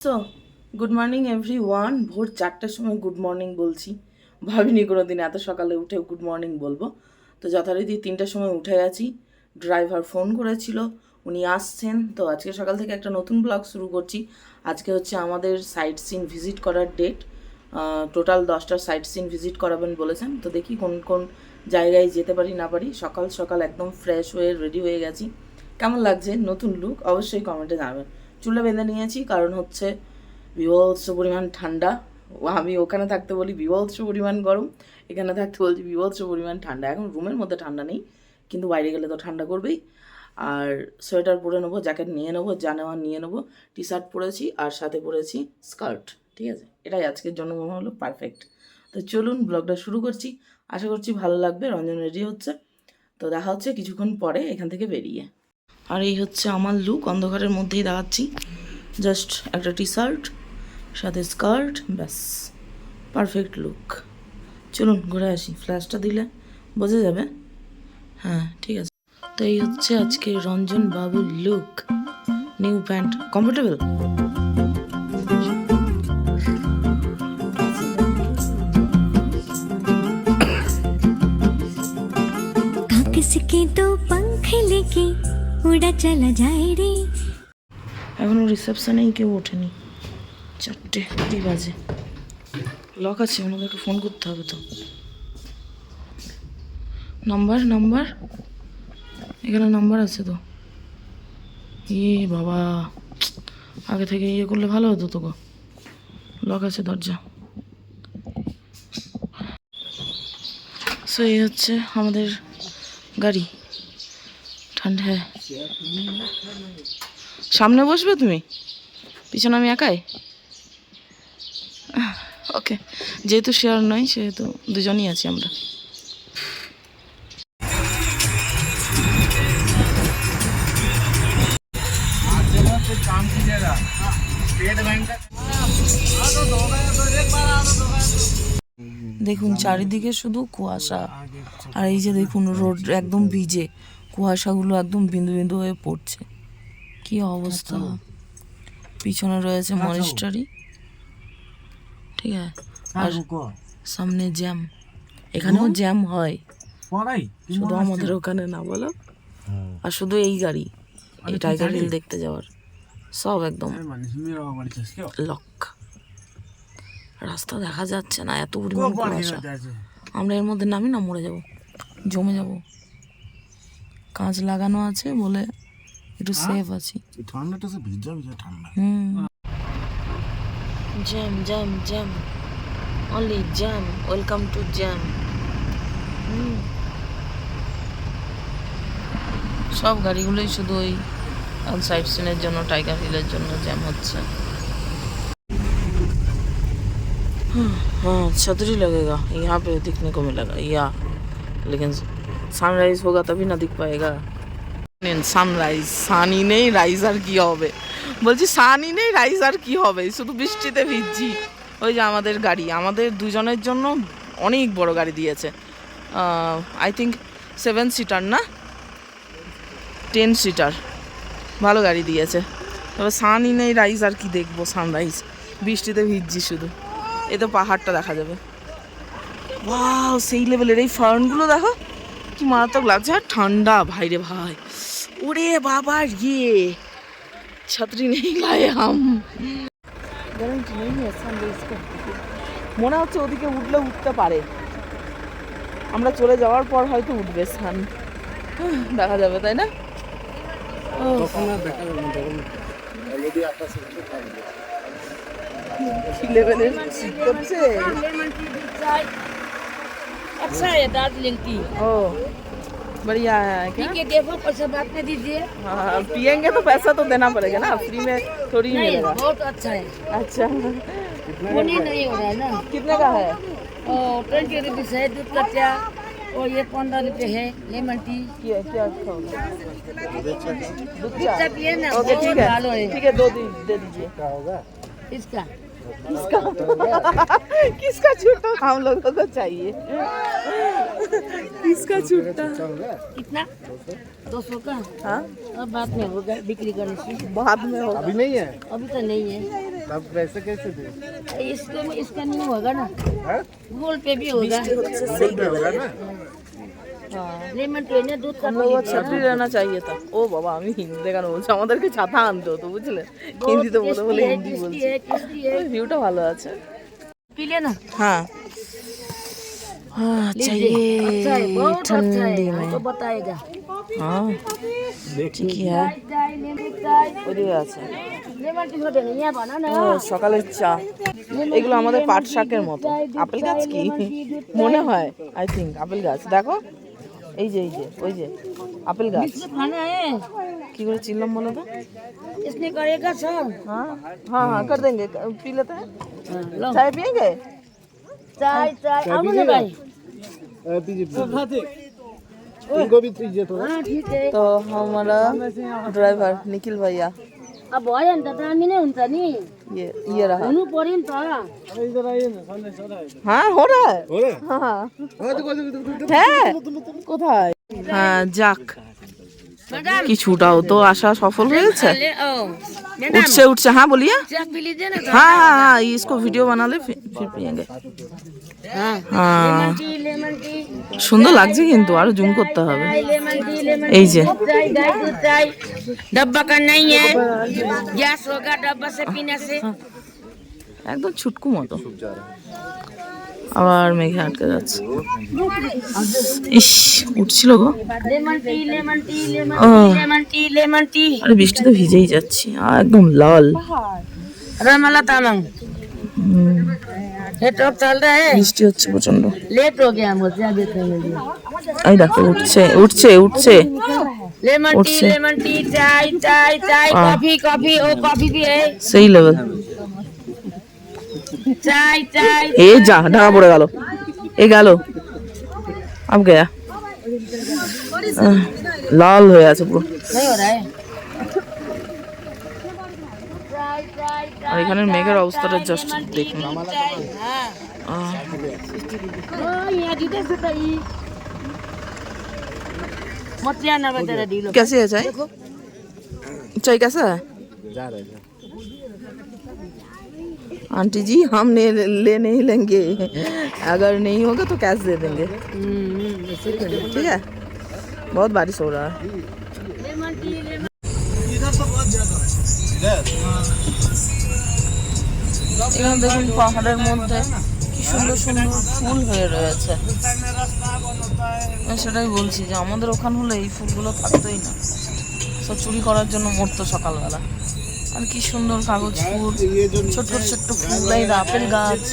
So good morning everyone. ভোর 4টার সময় good morning বলছি, ভাবিনি কোনো দিন এত সকালে উঠে গুড মর্নিং বলবো। তো যথারীতি 3টার সময় উঠে গেছি। ড্রাইভার ফোন করেছিল, উনি আসছেন। তো আজকে সকাল থেকে একটা নতুন ব্লগ শুরু করছি। আজকে হচ্ছে আমাদের সাইট সিন ভিজিট করার ডেট। টোটাল 10টা সাইট সিন ভিজিট করাবেন বলেছেন। তো দেখি কোন কোন জায়গায় যেতে পারি না পারি। সকাল সকাল একদম ফ্রেশ হয়ে রেডি হয়ে গেছি। কেমন লাগছে নতুন লুক অবশ্যই কমেন্টে জানাবেন। চুলে বেঁধে নিয়েছি কারণ হচ্ছে বিভৎস পরিমাণ ঠান্ডা। আমি ওখানে থাকতে বলি বিভৎস পরিমাণ গরম, এখানে থাকতে বলছি বিভৎস পরিমাণ ঠান্ডা। এখন রুমের মধ্যে ঠান্ডা নেই, কিন্তু বাইরে গেলে তো ঠান্ডা করবেই। আর সোয়েটার পরে নেবো, জ্যাকেট নিয়ে নেবো, যা নেওয়ার নিয়ে নেবো। টি শার্ট পরেছি আর সাথে পরেছি স্কার্ট। ঠিক আছে, এটাই আজকের জন্য মনে হলো পারফেক্ট। তো চলুন ব্লগটা শুরু করছি, আশা করছি ভালো লাগবে। রঞ্জন রেডি হচ্ছে, তো দেখা হচ্ছে কিছুক্ষণ পরে এখান থেকে বেরিয়ে। আর এই হচ্ছে আমার লুক, অন্ধকারের মধ্যেই দেখাচ্ছি। জাস্ট একটা টি শার্ট সাথে স্কার্ট, ব্যাস পারফেক্ট লুক। চলুন ঘুরে আসি, ফ্ল্যাশটা দিলে বোঝা যাবে। হ্যাঁ ঠিক আছে। তো এই হচ্ছে আজকে রঞ্জন বাবুর লুক। New pant, comfortable. किसके दो पंख लेके उड़ा चला जाए रे। এখনো রিসেপশনেই কেউ ওঠেনি, 4টে বাজে। লক আছে, ওনাদেরকে ফোন করতে হবে। তো নাম্বার এখানে নাম্বার আছে তো। বাবা, আগে থেকে ইয়ে করলে ভালো হতো তো গো। লক আছে দরজা। সো এই হচ্ছে আমাদের গাড়ি। ঠান্ডা। হ্যাঁ, সামনে বসবে তুমি, পিছনে আমি একাই। ওকে, যেহেতু শেয়ার নয় সেহেতু দুজনই আছি আমরা। দেখুন চারিদিকে শুধু কুয়াশা, আর এই যে দেখুন রোড একদম ভিজে, কুয়াশাগুলো একদম বিন্দু বিন্দু হয়ে পড়ছে। কি অবস্থা। পিছনে রয়েছে মনিস্টারি, ঠিক আছে, আর সামনে জ্যাম। এখানেও জ্যাম হয়, শুধু আমাদের ওখানে না বলো। আর শুধু এই গাড়ি, এই টাইগার হিল দেখতে যাওয়ার, সব একদম লক। রাস্তা দেখা যাচ্ছে না, এত পরিমাণ কুয়াশা। আমরা এর মধ্যে নামি না, মরে যাব, জমে যাব। কাঁচ লাগানো আছে বলে একটু সেফ আছি। Jam jam jam, only jam. Welcome to jam. সব গাড়িগুলোই শুধু ওই সাইড সিনের জন্য, টাইগার হিলের জন্য জ্যাম হচ্ছে। हाँ छतरी लगेगा यहाँ पे दिखने को मिलेगा या, लेकिन सनराइज होगा तभी ना दिख पाएगा। সানরাইজ, সানই নেই রাইজ আর কি হবে। বলছি সানই নেই রাইজ আর কি হবে, শুধু বৃষ্টিতে ভিজছি। ওই যে আমাদের গাড়ি, আমাদের দুজনের জন্য অনেক বড় গাড়ি দিয়েছে। আই থিঙ্ক 7 সিটার না 10 সিটার, ভালো গাড়ি দিয়েছে। তবে সানই নেই রাইজ আর কি দেখবো, সানরাইজ। বৃষ্টিতে ভিজছি শুধু। এ তো পাহাড়টা দেখা যাবে। ওয়াও, সেই লেভেলের এই ফার্নগুলো দেখো কি মারাত্মক লাগছে। আর ঠান্ডা ভাইরে ভাই, ওরে বাবা ইয়ে ছাত্রী নেই লায়ে হাম। মনে হচ্ছে ওদিকে উঠলে উঠতে পারে, আমরা চলে যাওয়ার পর হয়তো উঠবে সান, দেখা যাবে তাই না। अच्छा है दार्जिलिंग टी। ओ बढ़िया है क्या? ठीक है, देखो पैसा बात में दीजिए। हाँ, पियेंगे तो पैसा तो देना पड़ेगा ना, फ्री में थोड़ी ही नहीं, मिलेगा। बहुत अच्छा है। अच्छा, खूनी नहीं हो रहा है ना। कितने का है? 20 रुपीज है दूध का चाय, और ये 15 रुपये है लेमन टी। क्या क्या दूध जितना पिए ना ओके बहुत ठीक भालो है, है। ठीक है, 2 दे दीजिए। इसका किसका किसका छुट्टा हम लोगों को चाहिए। किसका छुट्टा कितना 200 का। हाँ, अब बाद में होगा बिक्री करने से। बाद में होगा, अभी नहीं है। अभी तो नहीं है। तब पैसे कैसे दे? इसका नहीं होगा ना, हाँ? गूगल पे भी होगा। होगा ना? लेमन टी ने दूध का हम लोग छतरी रहना चाहिए था। ও বাবা আমি হিন্দি কেন বলছি, আমাদেরকে ছাতা আনতে হতো বুঝলে, হিন্দিতে বলে বলে হিন্দি বলছি। ভিউটা ভালো আছে। पी लेना। हाँ हाँ चाहिए अच्छा है, बहुत अच्छा है, ठंडी में। हमको बताएगा। हाँ ঠিক है चाय लेमन चाय ওদিকে আছে। लेमन टी होते नहीं है बना ना। ও সকালের চা, এগুলো আমাদের পাট শাকের মতো। আপেল গাছ কি মনে হয়, আই থিঙ্ক আপেল গাছ। দেখো এই যে ওই যে আপেল গাছ। इसमें खाना है, কি করে চিনলাম বলো তো? इसने करेगा सब। हाँ हाँ हाँ कर देंगे, पी लेते हैं। लो चाय पियेंगे? चाय चाय आओ ना भाई। इनको भी दीजिए थोड़ा। हाँ ठीक है। तो हमारा ड्राइवर निखिल भैया अब भयो नि त दामी नै हुन्छ नि, ये रहा। हुनु पर्यो नि त। हाँ हो रहा है। हो रहा है? हाँ हाँ हाँ, देखो, देखो, देखो, देखो। হ্যাঁ কোথায়? হ্যাঁ যাক मैडम কি ছুটাও তো আশা সফল হয়েছে। ले ओ উঠছে উঠছে, हाँ बोलिए। चाय पी लीजिए ना। हाँ हाँ हाँ इसको वीडियो बना ले फिर पियेंगे। हाँ हाँ लेमन टी সুন্দর লাগছে কিন্তু আরো জুম করতে হবে। लेमन এই যে चाय गाय दूध चाय डब्बा का नहीं है, गैस होगा डब्बा से पीने से। একদম ছুটকু মতো। আবার মেঘে আটকে যাচ্ছে। ইস উঠছিল গো। Lemon tea lemon tea lemon ও लेमन टी लेमन टी আরে বৃষ্টিতে ভিজেই যাচ্ছি, একদম লাল। रमला तामंग ये टॉप चल रहा है, বৃষ্টি হচ্ছে প্রচন্ড। लेट हो गया मुझे अभी खाने लिए। এই দেখো উঠছে উঠছে उठছে। लेमन टी उठसे। लेमन टी चाय चाय चाय हाँ। कॉफी कॉफी ओ कॉफी भी है। সেই লেভেল। चाय चाय এ যা ঢাকা পড়ে গেল, এ গেল আব গয়া। লাল হয়ে আছে পুরো। नहीं हो रहा है। আর এখানের মেঘের অবস্থাটা জাস্ট দেখুন। हाँ यहाँ दीदे से तो ये मतिया ना बेटा डीलो कैसे है चाय? चाय कैसा है? जा रहे हैं। आंटी जी हम ले नहीं लेंगे, अगर नहीं होगा तो कैश दे देंगे। ठीक है, बहुत बारिश हो रहा है। लेमन टी लेमन এখানে দেখুন পাহাড়ের মধ্যে কি সুন্দর সুন্দর ফুল হয়ে রয়েছে। সেটাই বলছি যে আমাদের ওখান হলে এই ফুলগুলো থাকতোই না, সব চুরি করার জন্য মরতো সকালবেলা। আর কি সুন্দর কাগজ ফুল, ছোট্ট ছোট্ট ফুল, এই আপেল গাছ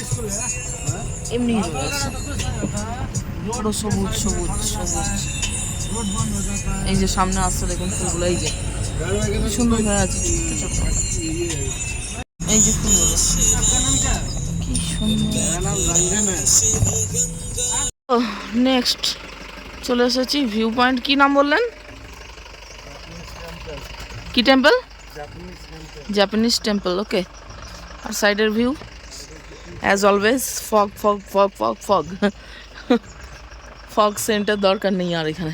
এমনি রয়েছে পুরো সবুজ সবুজ সবুজ। এই যে সামনে আসছে দেখুন ফুলগুলো, এই যে কি সুন্দর হয়ে আছে ছোট্ট ছোট্ট। এই যে ফুলগুলো কি সুন্দর। নেক্সট চলে এসেছি ভিউ পয়েন্ট। কি নাম বললেন? কি টেম্পল? Japanese temple. ওকে, আর সাইডের view as always fog fog fog fog fog. Fog centre দরকার নেই আর এখানে,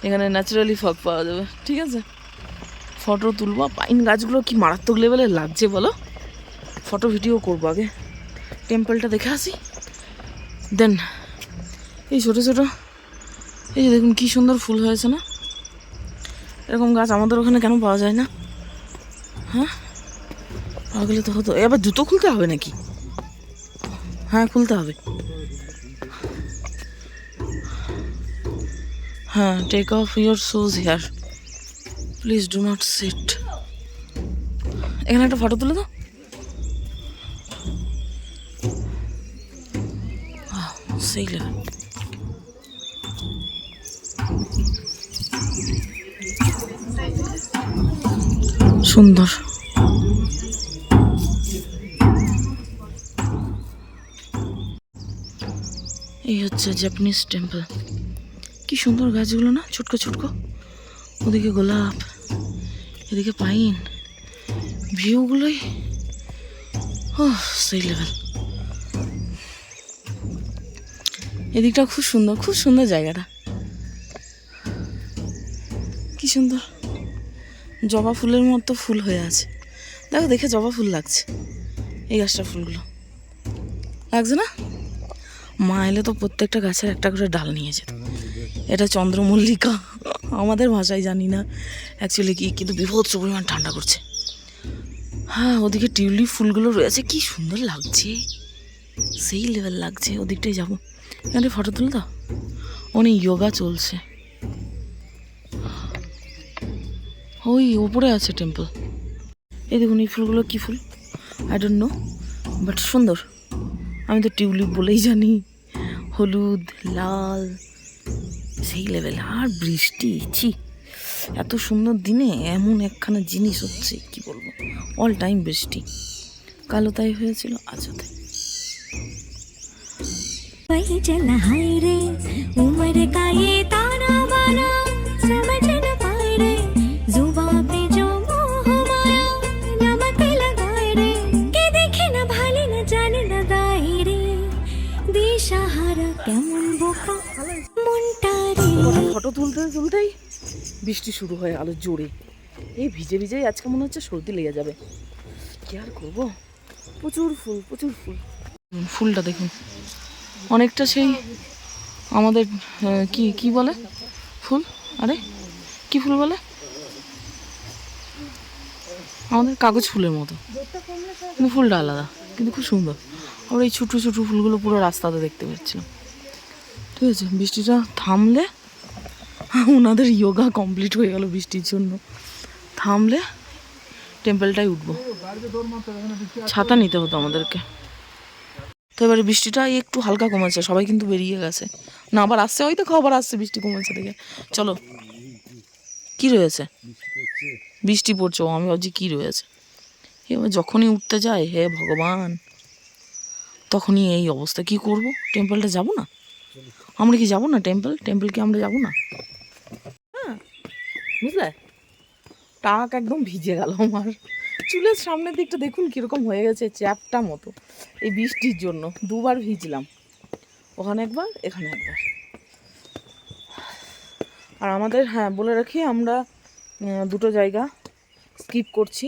এখানে ন্যাচারালি ফগ পাওয়া যাবে। ঠিক আছে, ফটো তুলবো। পাইন গাছগুলো কি মারাত্মক লেভেলের লাগছে বলো। ফটো ভিডিও করবো, আগে টেম্পলটা দেখে আসি, দেন এই ছোটো ছোটো এই যে দেখুন কি সুন্দর ফুল হয়েছে না। এরকম গাছ আমাদের ওখানে কেন পাওয়া যায় না? হ্যাঁ পাওয়া গেলে তো হতো। এবার জুতো খুলতে হবে নাকি? হ্যাঁ খুলতে হবে। হ্যাঁ, take off your shoes here, please do not sit. এখানে একটা ফটো তুলে দাও। সেই লেভেল। সুন্দর। এই হচ্ছে জাপানিজ টেম্পল। কি সুন্দর গাছগুলো না, ছোটকো ছোটকো। ওদিকে গোলাপ, এদিকে পাইন, ভিউগুলোই ও সেই লেভেল। এদিকটা খুব সুন্দর, খুব সুন্দর জায়গাটা, কি সুন্দর। জবা ফুলের মতো ফুল হয়ে আছে, দেখো দেখে জবা ফুল লাগছে। এই গাছটার ফুলগুলো লাগছে না? মা এলে তো প্রত্যেকটা গাছের একটা করে ডাল নিয়ে যেত। এটা চন্দ্রমল্লিকা, আমাদের ভাষায় জানি না অ্যাকচুয়ালি কি, কিন্তু বিভৎস পরিমাণ ঠান্ডা করছে। হ্যাঁ, ওদিকে টিউলিপ ফুলগুলো রয়েছে, কি সুন্দর লাগছে, সেই লেভেল লাগছে। ওদিকটাই যাবো, এখানে ফটো তুল তো। অনেক যোগা চলছে, ওই উপরে আছে টেম্পল। এই দেখুন এই ফুলগুলো কি ফুল আই ডোন্ট নো, বাট সুন্দর। আমি তো টিউলিপ বলেই জানি, হলুদ লাল সেই লেভেল। আর বৃষ্টি, ছি, এত সুন্দর দিনে এমন একখানা জিনিস হচ্ছে কি বলবো, অল টাইম বৃষ্টি। কালো তাই হয়েছিল, আজও তাই। वही चला हाय रे उम्र का ये ताना बाना समझ न पाए रे जुबां पे जो मोह माया नमक लगाए रे के देखे न भाले न जाने न दाए रे दिशाहारा কেমন বোকা মনটা রে। ফটো তুলতে তুলতেই বৃষ্টি শুরু হয় আলো জোরে। এই ভিজে ভিজেই আজকে মনে হচ্ছে সর্দি লেগে যাবে, কি আর করবো। প্রচুর ফুল, প্রচুর ফুল। ফুলটা দেখুন, অনেকটা সেই আমাদের কি কি বলে ফুল, আরে কি ফুল বলে, আমাদের কাগজ ফুলের মতো, কিন্তু ফুলটা আলাদা, কিন্তু খুব সুন্দর। আমরা এই ছোটো ছোটো ফুলগুলো পুরো রাস্তাতে দেখতে পাচ্ছিলাম। ঠিক আছে, বৃষ্টিটা থামলে ওনাদের যোগা কমপ্লিট হয়ে গেল বৃষ্টির জন্য। থামলে টেম্পলটাই উঠবো, ছাতা নিতে হতো আমাদেরকে। তো এবারে বৃষ্টিটা একটু হালকা কমেছে, সবাই কিন্তু বেরিয়ে গেছে। না আবার আসছে, হয়তো খবর আসছে বৃষ্টি কমেছে দেখে। চলো, কি রয়েছে, বৃষ্টি পড়ছে, আমি ভাবছি কি রয়েছে। এবার যখনই উঠতে যায়, হে ভগবান, তখনই এই অবস্থা। কি করব, টেম্পলটা যাব না? আমরা কি যাব না টেম্পল কি আমরা যাব না? হ্যাঁ, বুঝলে, টাক একদম ভিজে গেল আমার। চুলের সামনের দিকটা দেখুন কীরকম হয়ে গেছে, চ্যাপটা মতো, এই বৃষ্টির জন্য। দুবার ভিজলাম, ওখানে একবার, এখানে একবার। আর আমাদের, হ্যাঁ বলে রাখি, আমরা দুটো জায়গা স্কিপ করছি,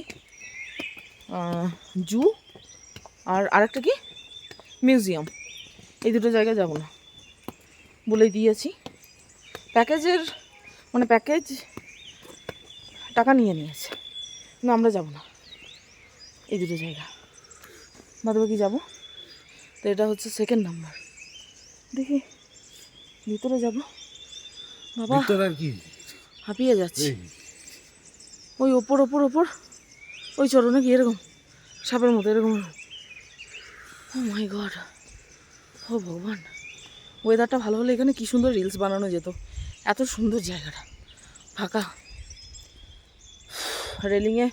জু আর আরেকটা কি মিউজিয়াম, এই দুটো জায়গায় যাব না বলেই দিয়েছি। প্যাকেজের মানে প্যাকেজ টাকা নিয়ে নিয়েছে, কিন্তু আমরা যাব না এই দুটো জায়গা, বাদ বাকি যাবো। তো এটা হচ্ছে সেকেন্ড নাম্বার। দেখি ভিতরে যাব, বাবা হাঁপিয়ে যাচ্ছে। ওই ওপর ওপর ওপর ওই চড়ো নাকি এরকম সাপের মতো এরকম। ও মাই গড, ও ভগবান, ওয়েদারটা ভালো হলে এখানে কি সুন্দর রিলস বানানো যেত। এত সুন্দর জায়গাটা, ফাঁকা, রেলিংয়ে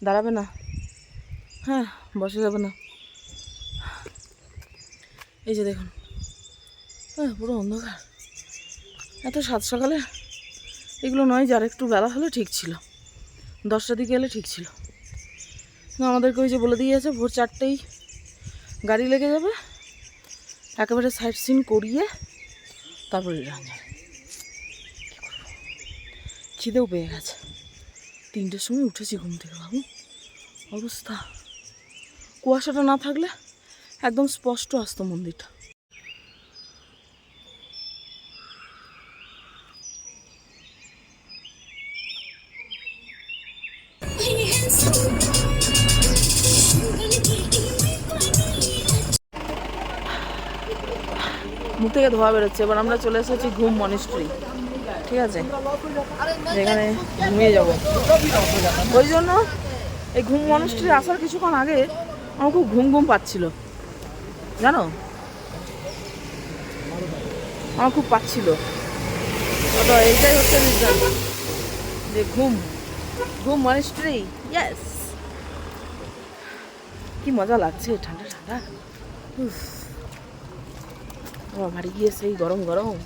দাঁড়াবে না, হ্যাঁ বসে যাবে না। এই যে দেখুন, হ্যাঁ পুরো অন্ধকার। এত সাত সকালে এগুলো নয়, যার একটু বেলা হলে ঠিক ছিল, 10টার দিকে এলে ঠিক ছিল। আমাদেরকে ওই যে বলে দিয়েছে ভোর 4টেই গাড়ি লেগে যাবে, একেবারে সাইট সিন করিয়ে তারপরে রিটার্ন যাবে। কী করবো, খিদেও পেয়ে গেছে। 3টের সময় উঠেছি ঘুম থেকে, বাবু অবস্থা। কুয়াশাটা না থাকলে একদম স্পষ্ট আসতো মন্দিরটা। মুখ থেকে ধোয়া বেরোচ্ছে। এবার আমরা চলে এসেছি ঘুম মনিস্ট্রি, ঠিক আছে, যেখানে ঘুমিয়ে যাব। ওই জন্য এই ঘুম মনিস্ট্রি আসার কিছুক্ষণ আগে আমার খুব ঘুম ঘুম পাচ্ছিল, জানো, আমার খুব পাচ্ছিল। তো এইটাই হচ্ছে রিজন যে ঘুম মনিস্ট্রি, ইয়েস। কি মজা লাগছে, ঠান্ডা ঠান্ডা, বাড়ি গিয়ে সেই গরম গরম।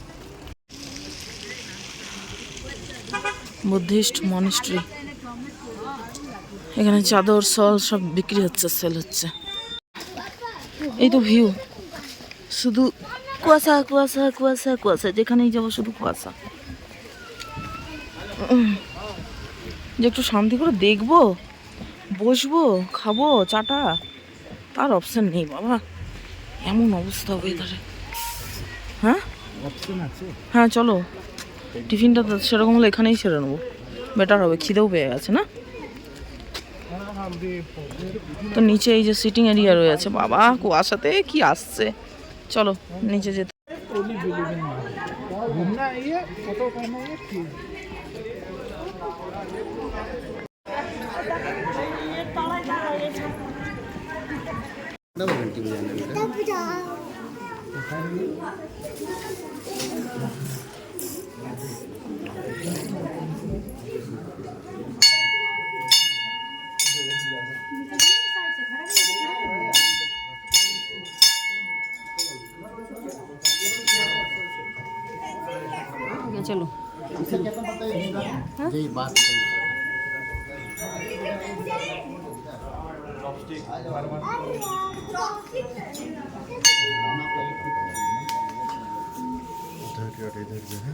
বুদ্ধিস্ট মনিস্ট্রি, এখানে চাদর সল সব বিক্রি হচ্ছে, সেল হচ্ছে। এই তো ভিউ, শুধু কুয়াশা কুয়াশা কুয়াশা কুয়াশা, যেখানেই যাবো শুধু কুয়াশা। যে একটু শান্তি করে দেখবো, বসবো, খাবো চাটা, তার অপশন নেই বাবা, এমন অবস্থা ওয়েদারে। হ্যাঁ অপশন আছে। হ্যাঁ চলো, টিফিনটা তো সেরকম হলে এখানেই সেরে নেবো, বেটার হবে, খিদেও পেয়ে গেছে না। তো নিচে এই যে সিটিং এরিয়া রয়েছে, বাবা কুয়াশাতে কি আসছে, চলো নিচে যেতে। ओनली बिलीव इन घूमना है ये, फोटो करना है ठीक। চলো यही बात इधर जो है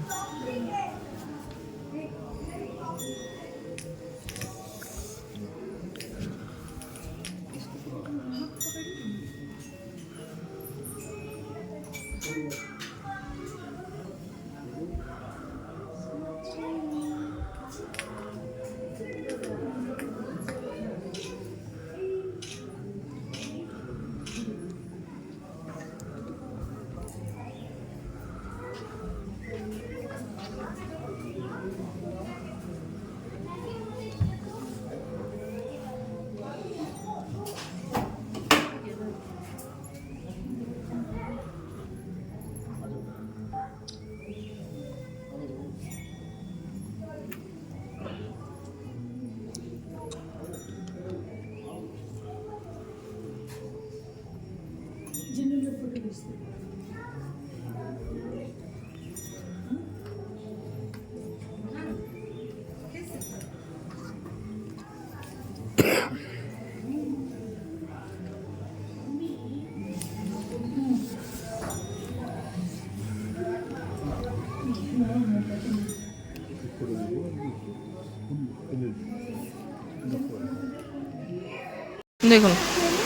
দেখুন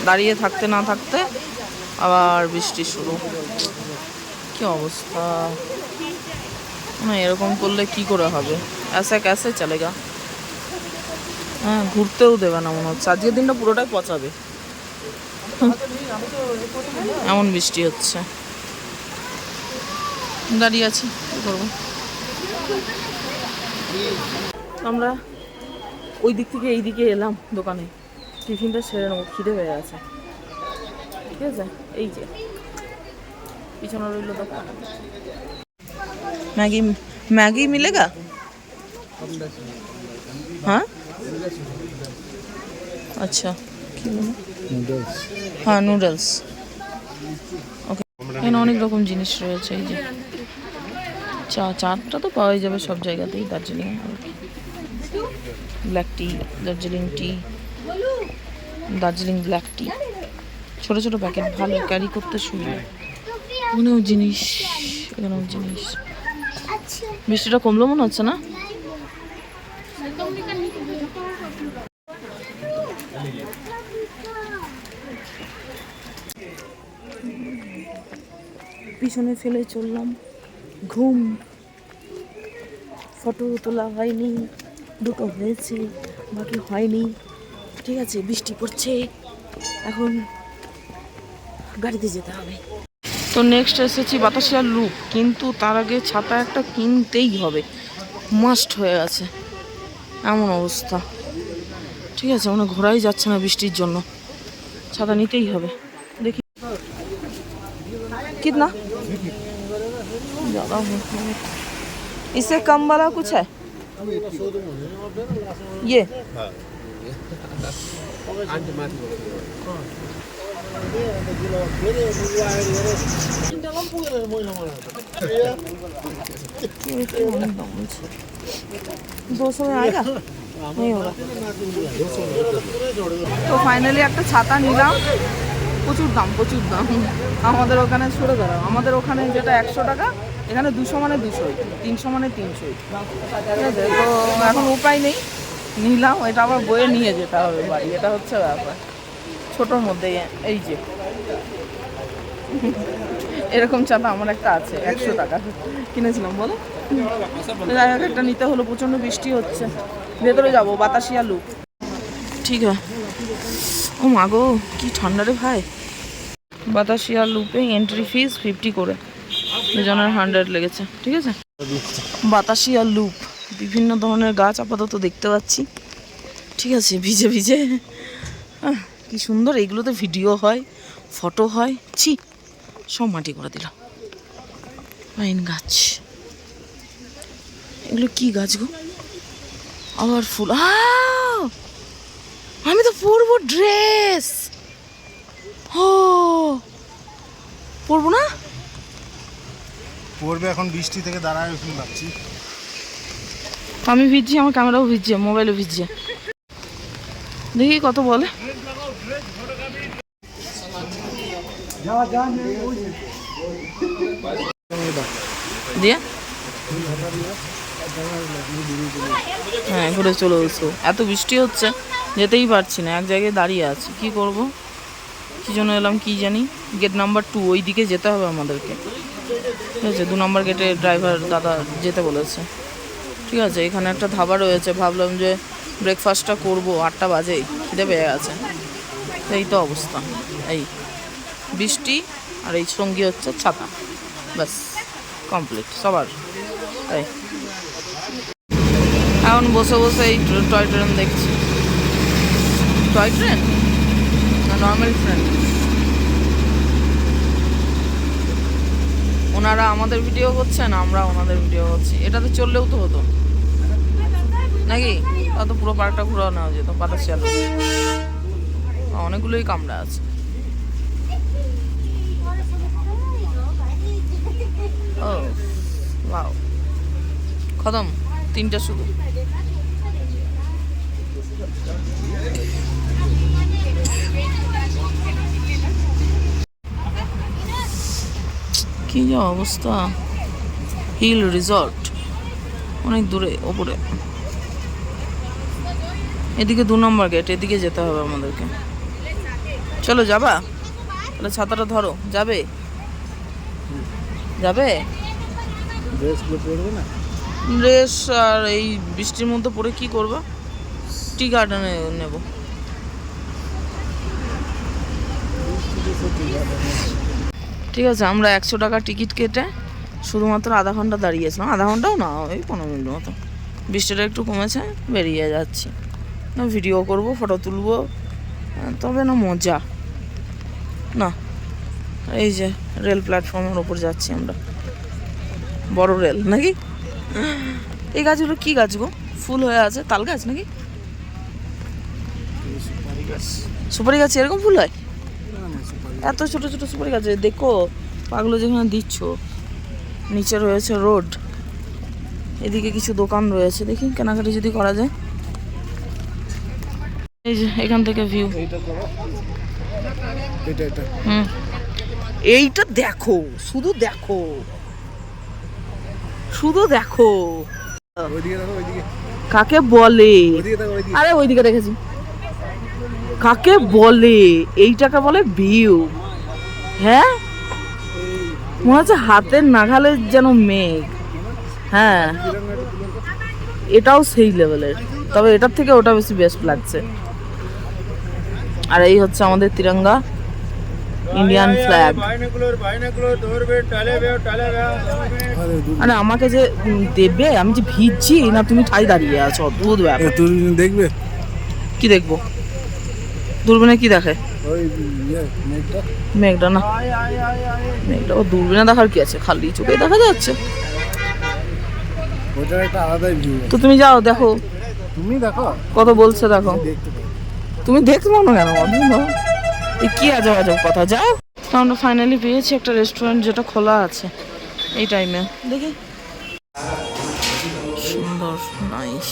দাঁড়িয়ে থাকতে না থাকতে আবার বৃষ্টি শুরু, কি অবস্থা। না এরকম করলে কি করে হবে, ऐसे कैसे चलेगा। হ্যাঁ ঘুরতেও দেবে না মনে হচ্ছে, আজকের দিনটা পুরোটাই পচাবে, এমন বৃষ্টি হচ্ছে। দাঁড়িয়ে আছি, কী করবো। আমরা ওই দিক থেকে এই দিকে এলাম দোকানে, টিফিনটা সেরে নেবো, খিদে হয়ে গেছে। ঠিক আছে, এই যে পিছনে রইল দোকান। ম্যাগি ম্যাগি মিলেগা? হ্যাঁ আচ্ছা, কি বলো? হ্যাঁ নুডলস, ওকে। এখানে অনেক রকম জিনিস রয়েছে, এই যে চাটা তো পাওয়াই যাবে সব জায়গাতেই, দার্জিলিং ব্ল্যাক টি, দার্জিলিং টি, দার্জিলিং ব্ল্যাক টি, ছোটো ছোটো প্যাকেট, ভালো ক্যারি করতে সুবিধা। এখানেও জিনিস, এখানেও জিনিস। বৃষ্টিটা কমলো মনে হচ্ছে না? পিছনে ফেলে চললাম, ঘুম, ফটো তোলা হয়নি, দুটো হয়েছে বাকি হয়নি। ঠিক আছে, বৃষ্টি পড়ছে, এখন গাড়িতে যেতে হবে। তো নেক্সট এসেছি বাতাসিয়ার লুপ, কিন্তু তার আগে ছাতা একটা কিনতেই হবে, মাস্ট হয়ে গেছে, এমন অবস্থা। ঠিক আছে, মানে ঘোরাই যাচ্ছে না বৃষ্টির জন্য, ছাতা নিতেই হবে। দেখি कितना ज़्यादा है, इससे कम वाला कुछ है ये? दो सौ में आएगा? नहीं होगा। तो फाइनली একটা ছাতা নিলাম, প্রচুর দাম, প্রচুর দাম। আমাদের ওখানে সরে দাঁড়াও, আমাদের ওখানে যেটা 100 টাকা, এখানে 200 মানে 200, 300 মানে 300। ঠিক আছে, তো এখন উপায় নেই, নিলাম। এটা আবার বয়ে নিয়ে যেতে হবে বাড়ি, এটা হচ্ছে ব্যাপার। ছোটোর মধ্যে এই যে এরকম ছাতা আমার একটা আছে 100 টাকা কিনেছিলাম বলো। যাই হোক একটা নিতে হলো, প্রচণ্ড বৃষ্টি হচ্ছে, ভেতরে যাবো বাতাসিয়া লুপ। ঠিক আছে, ও মা গো কি ঠান্ডা রে ভাই। বাতাসিয়া লুপে এন্ট্রি ফিস 50 করে, দুজনের 100 লেগেছে। ঠিক আছে, বাতাসিয়া লুপ, বিভিন্ন ধরনের গাছ আপাতত দেখতে পাচ্ছি। ঠিক আছে, ভিজে ভিজে কি সুন্দর, এইগুলোতে ভিডিও হয়, ফটো হয়। ছি, সব মাটি করে দিল। পাইন গাছ, এগুলো কি গাছ গো? আবার ফুল। আমি তো পরবো ড্রেস। ও পরবো না, পড়বে এখন, বৃষ্টি থেকে দাঁড়ায় ওখানে ভাবছি। আমি ভিজছি, আমার ক্যামেরাও ভিজছে, মোবাইলও ভিজছে। দেখি কত বলে। দিয়ে হ্যাঁ ঘুরে চলে এসো। এত বৃষ্টি হচ্ছে যেতেই পারছি না, এক জায়গায় দাঁড়িয়ে আছি। কি করব, কি জন্য এলাম কি জানি। গেট নাম্বার 2 ওই দিকে যেতে হবে আমাদেরকে। ঠিক আছে, 2 নম্বর গেটে ড্রাইভার দাদা যেতে বলেছে। ঠিক আছে, এখানে একটা ধাবা রয়েছে, ভাবলাম যে ব্রেকফাস্টটা করব, 8টা বাজেই, খিদে পেয়ে গেছে। এই তো অবস্থা, এই বৃষ্টি আর এই সঙ্গী হচ্ছে ছাতা, ব্যাস কমপ্লিট সবার। তাই এখন বসে বসে এই টয় ট্রেন দেখছি। টয় ট্রেন না নর্মাল ট্রেন? ওনারা আমাদের ভিডিও করছেন, আমরা ওনাদের ভিডিও করছি। এটাতে চললেও তো হতো নাকি? তা তো পুরো পার্কটা ঘুরে নেওয়া যেত। বাতাসিয়া লুপ অনেকগুলোই কামরা আছে। ও ওয়াও, খতম, 3টা শুধু। কি যে অবস্থা। হিল রিসর্ট অনেক দূরে ওপরে। এদিকে 2 নম্বর গেট, এদিকে যেতে হবে আমাদেরকে। চলো যাবা? তাহলে ছাতাটা ধরো। যাবে যাবে? ড্রেস আর এই বৃষ্টির মধ্যে পরে কি করবা? টি গার্ডেনে নেব। ঠিক আছে, আমরা 100 টাকা টিকিট কেটে শুধুমাত্র আধা ঘন্টা দাঁড়িয়েছিলাম। আধা ঘন্টাও না, ওই 15 মিনিট মতো। বৃষ্টিটা একটু কমেছে, বেরিয়ে যাচ্ছি। না ভিডিও করব, ফটো তুলবো, তবে না মজা না। এই যে রেল প্ল্যাটফর্মের ওপর যাচ্ছি আমরা, বড় রেল নাকি? এই গাছগুলো কি গাছ গো? ফুল হয়ে আছে, তাল গাছ নাকি? সুপারি গাছ এরকম ফুল হয়? এত ছোট ছোট সুপারি গাছ দেখো। পাগলো যেখানে দিচ্ছ, নিচে রয়েছে রোড, এদিকে কিছু দোকান রয়েছে। দেখি কেনাকাটি যদি করা যায়। এই যে এখান থেকে ভিউ। এইটা দেখো, শুধু দেখো, শুধু দেখো। কাকে বলে? আরে ওইদিকে দেখেছি। কাকে বলে? এইটাকে বলে ভিউ। হ্যাঁ, মনে হচ্ছে হাতের নাগালের যেন মেঘ। হ্যাঁ, এটাও সেই লেভেলের, তবে এটার থেকে ওটা বেশি বেস্ট লাগছে। আর এই হচ্ছে আমাদের তিরঙ্গা, ইন্ডিয়ান ফ্ল্যাগ। আরে আমাকে যে দেবে, আমি যে ভিজছি না, তুমি ঠাই দাঁড়িয়ে আছো, অদ্ভুত ব্যাপার। দেখবে কি দেখবো? দূরবীনে কি দেখে? মেঘটা না, মেঘটা ও দূরবীনে দেখার কি আছে, খালি চোখে দেখা যাচ্ছে। ওটার একটা আলাদাই ভিউ। তো তুমি যাও দেখো, তুমি দেখো কত বলছে দেখো। তুমি দেখতে পাবো কেন? এই কি আজব আজব কথা। যাও, আমরা ফাইনালি পেয়েছি একটা রেস্টুরেন্ট যেটা খোলা আছে এই টাইমে। দেখি, সুন্দর, নাইস।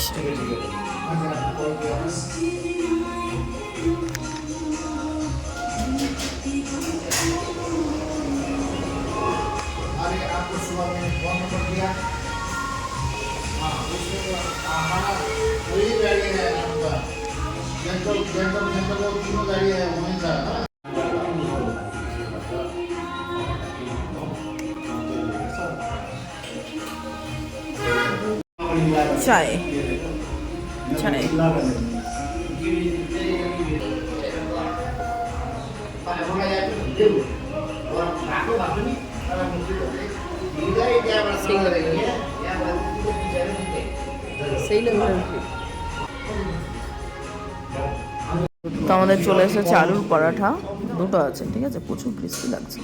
চায় চায় তো আমাদের চলে এসেছে আলুর পরাঠা, দুটো আছে, ঠিক আছে, প্রচুর ক্রিস্পি লাগছে।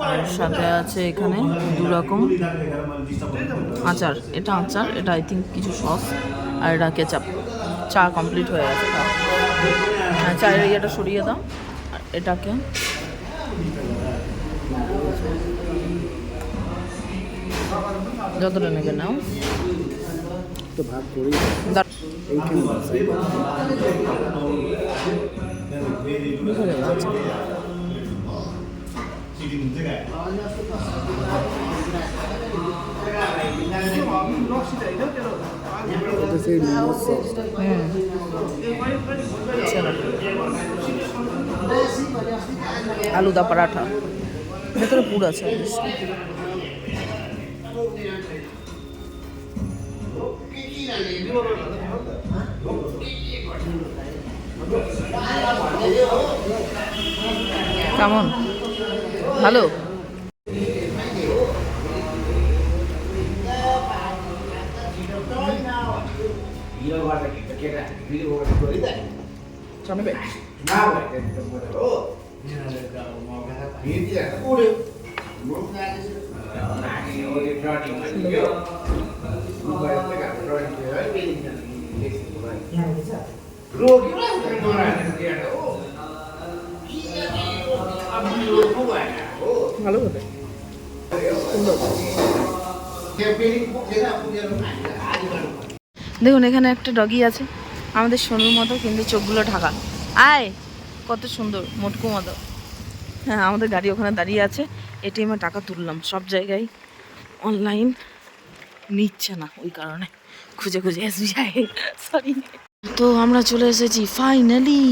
আর সাথে আছে এখানে 2 রকম আচার, এটা আচার, এটা আই থিঙ্ক কিছু সস, আর এটা কেচাপ। চা কমপ্লিট হয়ে গেছে। হ্যাঁ, চায়ের ইয়েটা সরিয়ে দাও, আর এটাকে যতটা নেবে নাও। তো ভাগ করি দাঁড়- এইখানে বুঝে গেল, আচ্ছা। এটা সেই মোমো সস। চলো। আলুদা পরাঠা, ভেতরে পুর আছে অবশ্যই। কেমন? ভালো? জানবে? ভালো হবে। দেখুন এখানে একটা ডগি আছে, আমাদের সোনুর মতো, কিন্তু চোখগুলো ঢাকা। আয়, কত সুন্দর, মোটকু মতো। হ্যাঁ, আমাদের গাড়ি ওখানে দাঁড়িয়ে আছে, এটিএমে টাকা তুললাম, সব জায়গায় অনলাইন নিচ্ছে না, ওই কারণে খুঁজে খুঁজে এসবিআই, সরি। তো আমরা চলে এসেছি ফাইনালি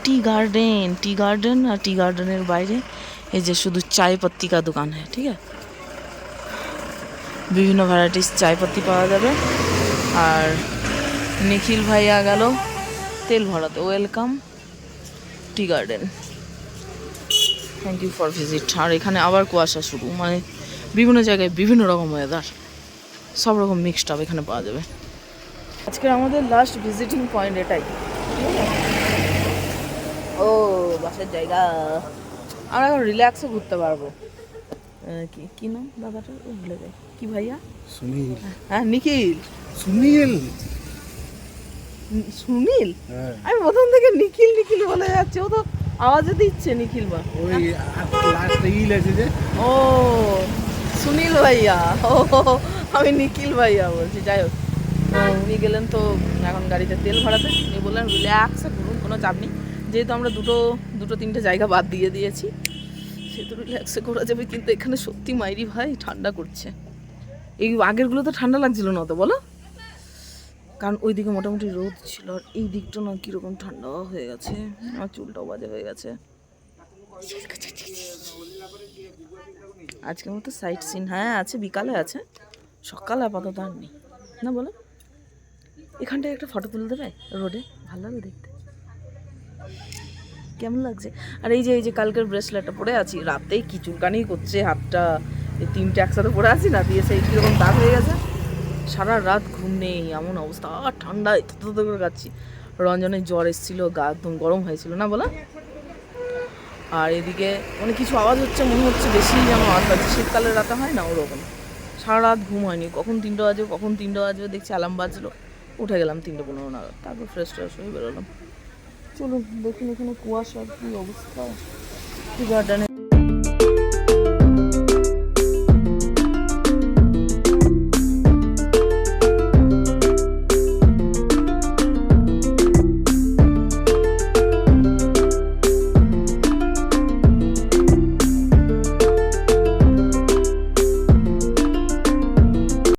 टी गार्डन और टी गार्डन বাইরে এই যে শুধু চায় पत्ती का दुकान है, ठीक है। বিভিন্ন ভ্যারাইটিস চায় पत्ती পাওয়া যাবে। আর নিখিল ভাইয়া গেল তেল ভরাতে। Welcome tea garden, thank you for visit. আর এখানে আবার কুয়াশা শুরু, মানে বিভিন্ন জায়গায় বিভিন্ন রকম ওয়েদার, সব রকম মিক্সড আপ এখানে পাওয়া যাবে। আজকে আমাদের লাস্ট ভিজিটিং পয়েন্ট এটাই। ও বাসের জায়গা, আমরা এখন রিল্যাক্সে ঘুরতে পারবো। কি কি নাম দাদাটা, ও ভুলে যাই, কি ভাইয়া? সুনীল। হ্যাঁ, নিখিল। সুনীল। সুনীল? হ্যাঁ, আমি প্রথম থেকে নিখিল নিখিল বলে যাচ্ছে, ও তো আওয়াজে দিচ্ছে নিখিল বা। ওই লাস্ট ইল আছে যে। ও সুনীল ভাইয়া, ও আমি নিখিল ভাইয়া বলছি। যাই হোক, তো উনি গেলেন তো এখন গাড়িতে তেল ভরাতে। উনি বললেন রিল্যাক্সে ঘুরুন, কোনো চাপ নেই, যেহেতু আমরা দুটো তিনটে জায়গা বাদ দিয়ে দিয়েছি, সেহেতু রিল্যাক্সে ঘোরা যাবে। কিন্তু এখানে সত্যি মাইরি ভাই ঠান্ডা করছে। এই আগেরগুলো তো ঠান্ডা লাগছিল না তো, বলো, কারণ ওইদিকে মোটামুটি রোদ ছিল, আর এই দিকটা না কীরকম ঠান্ডা হয়ে গেছে, আমার চুলটাও বাজে হয়ে গেছে। আজকের মতো সাইট সিন হ্যাঁ আছে, বিকালে আছে, সকালে আপাতত আর নেই না, বলো। এখানটায় একটা ফটো তুলে দেবে রোডে, ভালো লাগবে দেখতে, কেমন লাগছে। আর এই যে কালকের ব্রেসলেটটা পরে আছি, রাতেই কি চুলকানি করছে হাতটা, এই তিনটে একসাথে পরে আছি না, দিয়ে সেই কীরকম দাগ হয়ে গেছে, সারা রাত ঘুম নেই, এমন অবস্থা। আর ঠান্ডায় থত করে কাচ্ছি। রঞ্জনের জ্বর এসেছিলো, গা একদম গরম হয়েছিল না, বলো। আর এদিকে মানে কিছু আওয়াজ হচ্ছে, মনে হচ্ছে বেশি যেমন আওয়াজ পাচ্ছে, শীতকালের রাতে হয় না ওরকম। সারা রাত ঘুম হয়নি, কখন 3টা বাজবে দেখছি, অ্যালার্ম বাজলো, উঠে গেলাম 3:15 নাগাদ, তারপর ফ্রেশ হয়ে বেরোলাম। চলুন দেখুন এখানে কুয়াশার কী অবস্থা। টি গার্ডেনে